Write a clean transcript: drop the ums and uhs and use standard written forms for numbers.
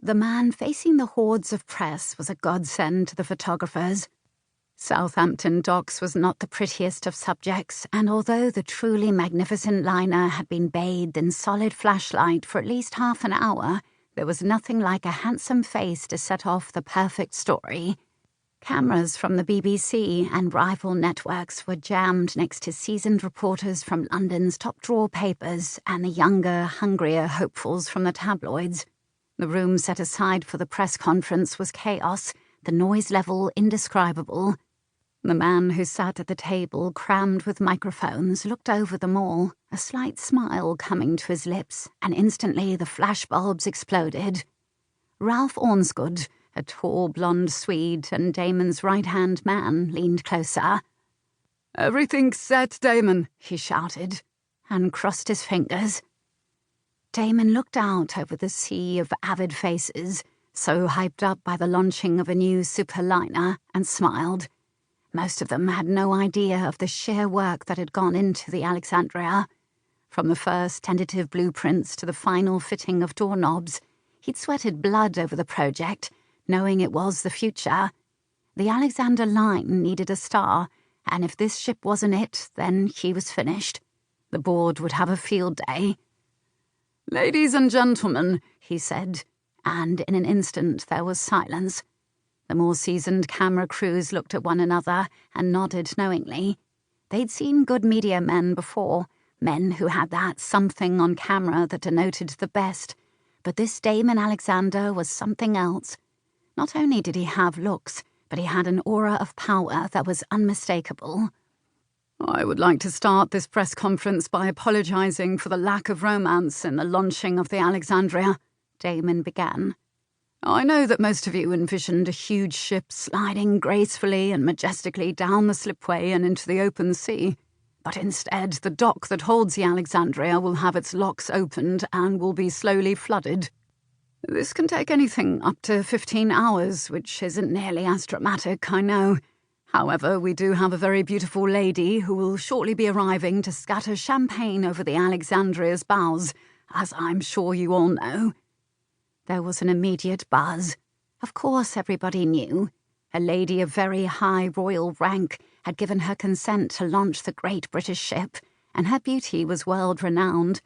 The man facing the hordes of press was a godsend to the photographers. Southampton Docks was not the prettiest of subjects, and although the truly magnificent liner had been bathed in solid flashlight for at least half an hour, there was nothing like a handsome face to set off the perfect story. Cameras from the BBC and rival networks were jammed next to seasoned reporters from London's top-drawer papers and the younger, hungrier hopefuls from the tabloids. The room set aside for the press conference was chaos, the noise level indescribable. The man who sat at the table, crammed with microphones, looked over them all, a slight smile coming to his lips, and instantly the flashbulbs exploded. Ralph Ornsgood, a tall blonde Swede and Damon's right-hand man, leaned closer. "Everything's set, Damon," he shouted, and crossed his fingers. Damon looked out over the sea of avid faces, so hyped up by the launching of a new superliner, and smiled. Most of them had no idea of the sheer work that had gone into the Alexandria. From the first tentative blueprints to the final fitting of doorknobs, he'd sweated blood over the project, knowing it was the future. The Alexander Line needed a star, and if this ship wasn't it, then he was finished. The board would have a field day. "Ladies and gentlemen," he said, and in an instant there was silence. The more seasoned camera crews looked at one another and nodded knowingly. They'd seen good media men before, men who had that something on camera that denoted the best, but this Damon Alexander was something else. Not only did he have looks, but he had an aura of power that was unmistakable. "I would like to start this press conference by apologising for the lack of romance in the launching of the Alexandria," Damon began. "I know that most of you envisioned a huge ship sliding gracefully and majestically down the slipway and into the open sea, but instead the dock that holds the Alexandria will have its locks opened and will be slowly flooded. This can take anything up to 15 hours, which isn't nearly as dramatic, I know. However, we do have a very beautiful lady who will shortly be arriving to scatter champagne over the Alexandria's bows, as I'm sure you all know." There was an immediate buzz. Of course everybody knew. A lady of very high royal rank had given her consent to launch the great British ship, and her beauty was world-renowned.